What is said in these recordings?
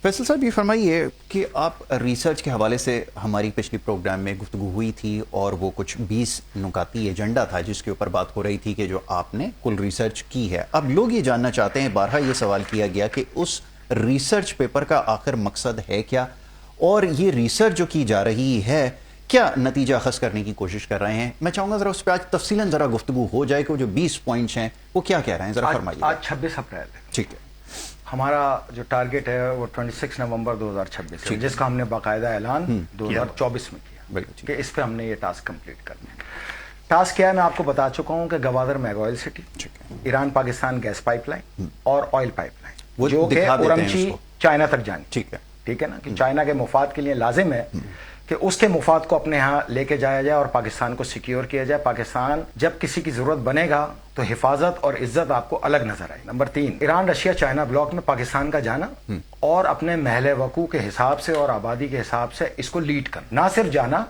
فیصل صاحب یہ فرمائیے کہ آپ ریسرچ کے حوالے سے ہماری پچھلی پروگرام میں گفتگو ہوئی تھی اور وہ کچھ 20 نکاتی ایجنڈا تھا جس کے اوپر بات ہو رہی تھی کہ جو آپ نے کل ریسرچ کی ہے. اب لوگ یہ جاننا چاہتے ہیں، بارہا یہ سوال کیا گیا کہ اس ریسرچ پیپر کا آخر مقصد ہے کیا، اور یہ ریسرچ جو کی جا رہی ہے کیا نتیجہ اخذ کرنے کی کوشش کر رہے ہیں. میں چاہوں گا ذرا اس پہ آج تفصیلاً ذرا گفتگو ہو جائے کہ وہ جو 20 پوائنٹس ہیں وہ کیا کہہ رہے ہیں، ذرا فرمائیے. آج 26 اپریل ہے. ٹھیک ہے. ہمارا جو ٹارگیٹ ہے وہ 26 نومبر 2026 ہے، جس کا ہم نے باقاعدہ اعلان 2024 میں کیا کہ اس پہ ہم نے یہ ٹاسک کمپلیٹ کرنا ہے. ٹاسک کیا ہے میں آپ کو بتا چکا ہوں کہ Gwadar mega oil city, Iran Pakistan gas pipeline اور آئل پائپ لائن جو کہ اورمچی چائنا تک جانی. ٹھیک ہے نا، کہ چائنا کے مفاد کے لیے لازم ہے کہ اس کے مفاد کو اپنے ہاں لے کے جایا جائے اور پاکستان کو سیکیور کیا جائے. پاکستان جب کسی کی ضرورت بنے گا تو حفاظت اور عزت آپ کو الگ نظر آئے. Number 3، Iran Russia China block میں پاکستان کا جانا اور اپنے محل وقوع کے حساب سے اور آبادی کے حساب سے اس کو لیڈ کرنا. نہ صرف جانا،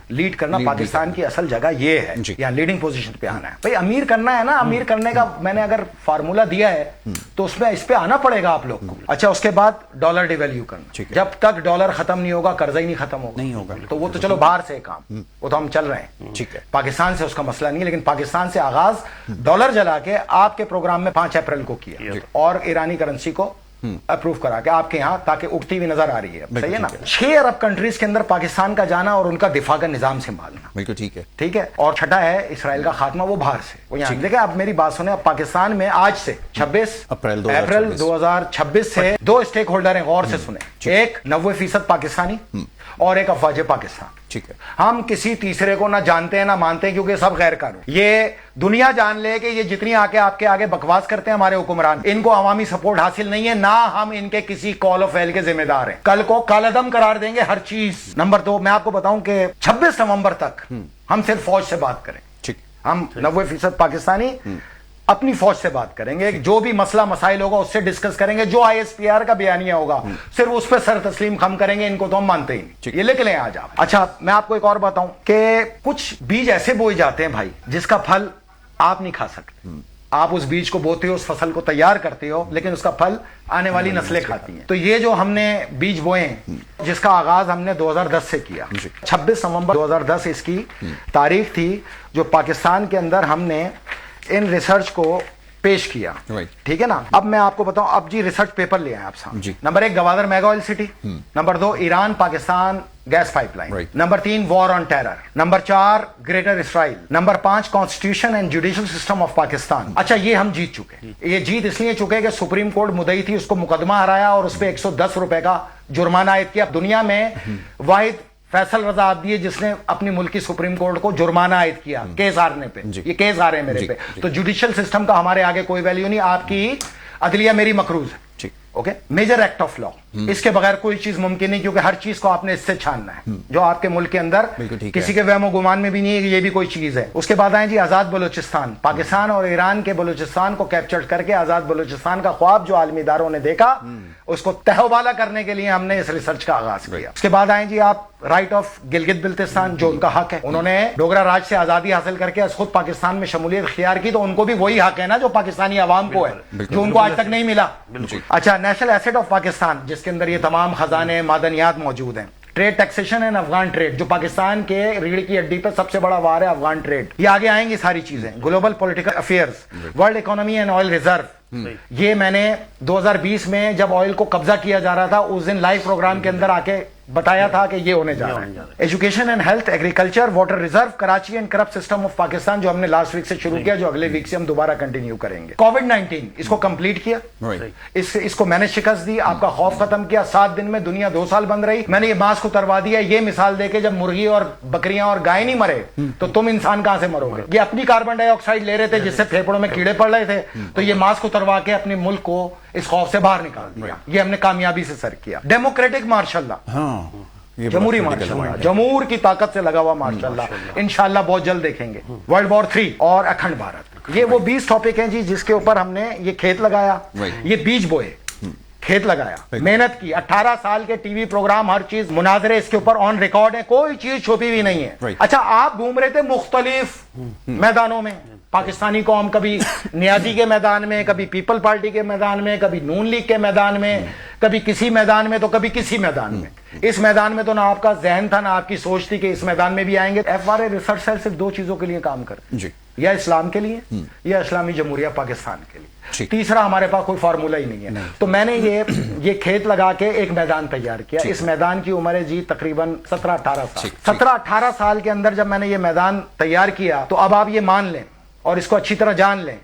لیڈ کرنا. پاکستان کی اصل جگہ یہ ہے، یہاں لیڈنگ پوزیشن پہ آنا ہے. بھائی امیر کرنا ہے نا، امیر کرنے کا میں نے اگر فارمولا دیا ہے تو اس میں اس پہ آنا پڑے گا آپ لوگ کو. اچھا، اس کے بعد ڈالر ڈیویلیو کرنا. جب تک ڈالر ختم نہیں ہوگا قرضہ ہی نہیں ختم ہوگا. تو وہ تو چلو باہر سے کام، وہ تو ہم چل رہے ہیں. ٹھیک ہے، پاکستان سے اس کا مسئلہ نہیں ہے، لیکن پاکستان سے آغاز ڈالر جلا کے آپ کے پروگرام میں 5 اپریل کو کیا اور ایرانی کرنسی کو اپروو کرا کے آپ کے یہاں تاکہ اٹھتی ہوئی نظر آ رہی ہے. صحیح ہے نا. 6 عرب کنٹریز کے اندر پاکستان کا جانا اور ان کا دفاع کا نظام سنبھالنا. بالکل ٹھیک ہے. اور چھٹا ہے اسرائیل کا خاتمہ، وہ باہر سے. وہ یہاں دیکھیں، اب میری بات سنیں. اب پاکستان میں آج سے 26 اپریل 2026 سے 2 اسٹیک ہولڈر ہیں، غور سے سنیں. ایک 90% پاکستانی اور ایک افواج پاکستان. ٹھیک ہے. ہم کسی تیسرے کو نہ جانتے ہیں نہ مانتے ہیں کیونکہ سب غیر قانون. یہ دنیا جان لے کہ یہ جتنی آکے آپ کے آگے بکواس کرتے ہیں ہمارے حکمران، ان کو عوامی سپورٹ حاصل نہیں ہے، نہ ہم ان کے کسی کال و فعل کے ذمہ دار ہیں. کل کو کالعدم قرار دیں گے ہر چیز. نمبر 2، میں آپ کو بتاؤں کہ 26 نومبر تک ہم صرف فوج سے بات کریں. ہم 90% پاکستانی اپنی فوج سے بات کریں گے. جو بھی مسئلہ مسائل ہوگا اس سے ڈسکس کریں گے. جو ISPR کا بیانیہ ہوگا صرف اس پہ سر تسلیم خم کریں گے. ان کو تو ہم مانتے ہی نہیں. یہ لکھ لیں آج آپ. اچھا، میں آپ کو ایک اور بتاؤں کہ کچھ بیج ایسے بوئے جاتے ہیں بھائی جس کا پھل آپ نہیں کھا سکتے. آپ اس بیج کو بوتے ہو، اس فصل کو تیار کرتے ہو، لیکن اس کا پھل آنے والی نسلیں کھاتی ہیں. تو یہ جو ہم نے بیج بوئے ہیں جس کا آغاز ہم نے 2010 سے کیا، 26 نومبر 2010 اس کی تاریخ تھی جو پاکستان کے اندر ہم نے ان ریسرچ کو پیش کیا. ٹھیک ہے نا. اب میں آپ کو بتاؤں، اب جی ریسرچ پیپر لے آئے آپ سامنے. Number 1 Gwadar mega oil city. Number 2 Iran Pakistan gas pipeline. Number 3 war on terror. Number 4 greater Israel. Number 5 constitution and judicial system of Pakistan. اچھا، یہ ہم جیت چکے. یہ جیت اس لیے چکے کہ سپریم کورٹ مدعی تھی، اس کو مقدمہ ہرایا اور اس پہ 110 روپے کا جرمانہ عائد کیا. دنیا میں واحد فیصل رضا عابدی ہے جس نے اپنی ملکی سپریم کورٹ کو جرمانہ عائد کیا کیس ہارنے پہ. یہ کیس ہارے میرے پہ. تو جوڈیشل سسٹم کا ہمارے آگے کوئی ویلیو نہیں. آپ کی عدلیہ میری مقروض ہے. Okay, major act of law. اس کے بغیر کوئی چیز ممکن نہیں کیونکہ ہر چیز کو آپ نے اس سے چھاننا ہے جو آپ کے ملک کے اندر کسی کے وہم و گمان میں بھی نہیں ہے کہ یہ بھی کوئی چیز ہے. اس کے بعد آئیں جی آزاد بلوچستان. پاکستان اور ایران کے بلوچستان کو کیپچر کر کے آزاد بلوچستان کا خواب جو عالمی اداروں نے دیکھا اس کو تہوبالا کرنے کے لیے ہم نے اس ریسرچ کا آغاز کیا. اس کے بعد آئیں جی آپ رائٹ آف گلگت بلتستان جو ان کا حق ہے. انہوں نے ڈوگرا راج سے آزادی حاصل کر کے از خود پاکستان میں شمولیت اختیار کی، تو ان کو بھی وہی حق ہے نا جو پاکستانی عوام کو ہے، جو ان کو آج تک نہیں ملا. اچھا، نیشنل ایسٹ آف پاکستان جس کے اندر یہ تمام خزانے معدنیات موجود ہیں. Trade taxation and Afghan trade جو پاکستان کے ریڑھ کی ہڈی پہ سب سے بڑا وار ہے، افغان ٹریڈ. یہ آگے آئیں گی ساری چیزیں. Global political affairs, world economy and oil reserve. یہ میں نے 2020 میں جب آئل کو قبضہ کیا جا رہا تھا اس دن لائیو پروگرام کے اندر آ کے بتایا تھا کہ یہ ہونے جا رہا ہے. Education and health, agriculture, water reserve, Karachi and corrupt system of Pakistan جو ہم نے لاسٹ ویک سے شروع کیا، جو اگلے ویک سے ہم دوبارہ کنٹینیو کریں گے. کووڈ-19 اس کو کمپلیٹ کیا، اس کو میں نے شکست دی، آپ کا خوف ختم کیا. 7 دن میں دنیا 2 سال بند رہی. میں نے یہ ماسک اتروا دیا. یہ مثال دے کے جب مرغی اور بکریاں اور گائے نہیں مرے تو تم انسان کہاں سے مرو گے. یہ اپنی کاربن ڈائی آکسائڈ لے رہے تھے جس سے پھیپڑوں میں کیڑے پڑ رہے تھے، تو یہ ماسک اتروا کے اپنے ملک کو اس خوف سے باہر نکال دیا. یہ ہم نے کامیابی سے سر کیا. ڈیموکریٹک مارشل لا، جمہوری مارشل اللہ، جمہور کی طاقت سے لگا ہوا مارشل اللہ، انشاءاللہ بہت جلد دیکھیں گے. ورلڈ وار 3 اور اکھنڈ بھارت، یہ وہ 20 ٹاپک ہیں جی جس کے اوپر ہم نے یہ کھیت لگایا، یہ بیج بوئے، کھیت لگایا، محنت کی. 18 سال کے ٹی وی پروگرام، ہر چیز، مناظرے اس کے اوپر آن ریکارڈ ہے، کوئی چیز چھپی ہوئی نہیں ہے. اچھا، آپ گھوم رہے تھے مختلف میدانوں میں، پاکستانی قوم کبھی نیازی کے میدان میں، کبھی پیپل پارٹی کے میدان میں، کبھی نون لیگ کے میدان میں، کبھی کسی میدان میں تو کبھی کسی میدان میں. اس میدان میں تو نہ آپ کا ذہن تھا نہ آپ کی سوچ تھی کہ اس میدان میں بھی آئیں گے. F R A research cell صرف دو چیزوں کے لیے کام کرتے ہیں، یا اسلام کے لیے یا اسلامی جمہوریہ پاکستان کے لیے. تیسرا ہمارے پاس کوئی فارمولا ہی نہیں ہے. تو میں نے یہ کھیت لگا کے ایک میدان تیار کیا. اس میدان کی عمر ہے جی تقریباً 17-18 سال. 17-18 سال کے اندر جب میں نے یہ میدان تیار کیا تو اب آپ یہ مان لیں اور اس کو اچھی طرح جان لیں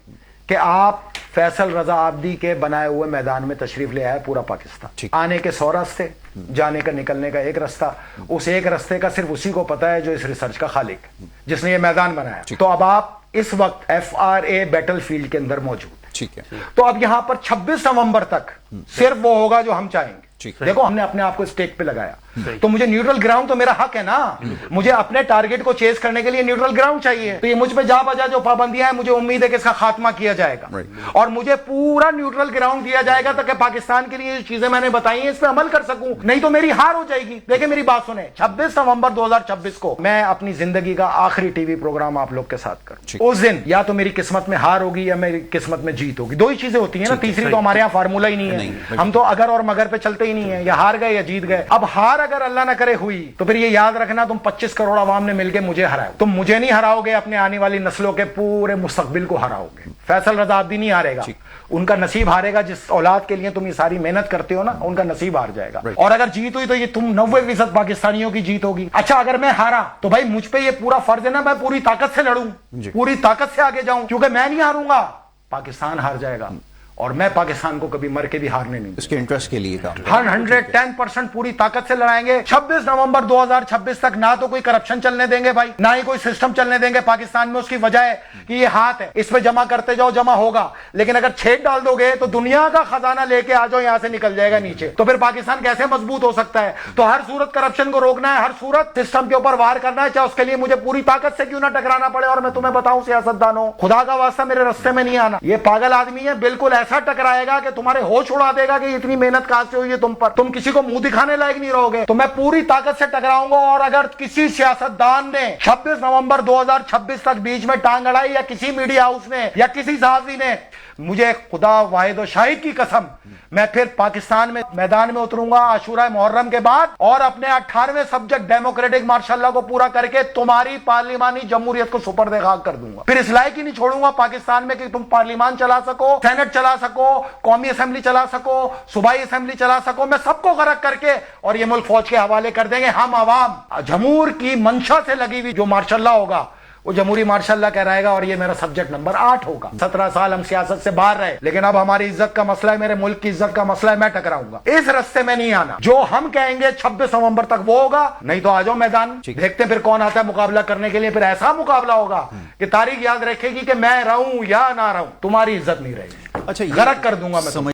کہ آپ فیصل رضا عابدی کے بنائے ہوئے میدان میں تشریف لے آئے پورا پاکستان. آنے کے 100 راستے، جانے کا نکلنے کا ایک راستہ. اس ایک راستے کا صرف اسی کو پتا ہے جو اس ریسرچ کا خالق ہے، جس نے یہ میدان بنایا. تو اب آپ اس وقت F R A battlefield کے اندر موجود ہے. تو اب یہاں پر 26 نومبر تک صرف وہ ہوگا جو ہم چاہیں گے. دیکھو ہم نے اپنے آپ کو اسٹیک پہ لگایا تو مجھے نیوٹرل گراؤنڈ تو میرا حق ہے نا. مجھے اپنے ٹارگٹ کو چیز کرنے کے لیے نیوٹرل گراؤنڈ چاہیے. تو یہ مجھ پہ جا بجا جو پابندیاں ہیں مجھے امید ہے کہ اس کا خاتمہ کیا جائے گا اور مجھے پورا نیوٹرل گراؤنڈ دیا جائے گا تاکہ پاکستان کے لیے جو چیزیں میں نے بتائی ہیں اس پہ عمل کر سکوں. نہیں تو میری ہار ہو جائے گی. دیکھیں میری بات سنیں، 26 نومبر 2026 کو میں اپنی زندگی کا آخری ٹی وی پروگرام آپ لوگ کے ساتھ کروں. اس دن یا تو میری قسمت میں ہار ہوگی یا میری قسمت میں جیت ہوگی. دو ہی چیزیں ہوتی ہیں نا، تیسری تو ہمارے یہاں فارمولا ہی نہیں ہے. ہم تو اگر اور مگر پہ چلتے ہی نہیں ہیں، یا ہار گئے یا جیت گئے. اب ہار اگر اللہ نہ کرے ہوئی تو پھر یہ یاد رکھنا تم 25 کروڑ عوام نے مل کے مجھے ہراؤ. تم مجھے نہیں ہراؤ گے، اپنے آنے والی نسلوں کے پورے مستقبل کو ہراؤ گے. فیصل رضا عابدی نہیں ہارے گا، ان کا نصیب ہارے گا. جس اولاد کے لیے تم یہ ساری محنت کرتے ہو نا، ان کا نصیب ہار جائے گا. اور اگر جیت ہوئی تو یہ تم 90% پاکستانیوں کی جیت ہوگی. اچھا اگر میں ہارا تو بھائی مجھ پہ یہ پورا فرض ہے نا، میں پوری طاقت سے لڑوں، پوری طاقت سے آگے جاؤں. کیونکہ میں نہیں ہاروں گا، پاکستان ہار جائے گا اور میں پاکستان کو کبھی مر کے بھی ہارنے نہیں. اس کے انٹرسٹ کے لیے کام 110% پوری طاقت سے لڑائیں گے. 26 نومبر 2026 تک نہ تو کوئی کرپشن چلنے دیں گے بھائی، نہ ہی کوئی سسٹم چلنے دیں گے پاکستان میں. اس کی وجہ ہے کہ یہ ہاتھ ہے، اس پہ جمع کرتے جاؤ، جمع ہوگا. لیکن اگر چھید ڈال دو گے تو دنیا کا خزانہ لے کے آ جاؤ، یہاں سے نکل جائے گا نیچے. تو پھر پاکستان کیسے مضبوط ہو سکتا ہے؟ تو ہر صورت کرپشن کو روکنا ہے، ہر صورت سسٹم کے اوپر وار کرنا ہے، چاہے اس کے لیے مجھے پوری طاقت سے کیوں نہ ٹکرانا پڑے. اور میں تمہیں بتاؤں سیاستدانوں، خدا کا واسطہ میرے راستے میں نہیں آنا. یہ پاگل آدمی ہے، بالکل ایسا ٹکرائے گا کہ تمہارے ہوش اڑا دے گا کہ اتنی محنت کہاں سے ہوئی ہے تم پر. تم کسی کو منہ دکھانے لائق نہیں رہو گے. تو میں پوری طاقت سے ٹکراؤں گا. اور اگر کسی سیاستدان نے 26 نومبر 2026 تک بیچ میں ٹانگ اڑائی، یا کسی میڈیا ہاؤس نے یا کسی صحافی نے، مجھے خدا واحد و شاہد کی قسم، میں پھر پاکستان میں میدان میں اتروں گا عاشورہ محرم کے بعد اور اپنے 18ویں سبجیکٹ ڈیموکریٹک مارشل لا کو پورا کر کے تمہاری پارلیمانی جمہوریت کو سپرد خاک کر دوں گا. پھر اس لائق ہی نہیں چھوڑوں گا پاکستان میں کہ تم پارلیمان چلا سکو، سینٹ چلا سکو، قومی اسمبلی چلا سکو، صوبائی اسمبلی چلا سکو. میں سب کو غرق کر کے اور یہ ملک فوج کے حوالے کر دیں گے. ہم عوام جمہور کی منشا سے لگی ہوئی جو مارشل لا ہوگا وہ جمہوری مارشل لا کہلائے گا اور یہ میرا سبجیکٹ نمبر 8 ہوگا. 17 سال ہم سیاست سے باہر رہے، لیکن اب ہماری عزت کا مسئلہ ہے، میرے ملک کی عزت کا مسئلہ ہے. میں ٹکراؤں گا، اس رستے میں نہیں آنا. جو ہم کہیں گے 26 نومبر تک وہ ہوگا. نہیں تو آ جاؤ میدان، دیکھتے پھر کون آتا ہے مقابلہ کرنے کے لیے. پھر ایسا مقابلہ ہوگا کہ تاریخ یاد رکھے گی کہ میں رہوں یا نہ رہوں، تمہاری عزت نہیں رہے گی. اچھا، غرق کر دوں گا میں.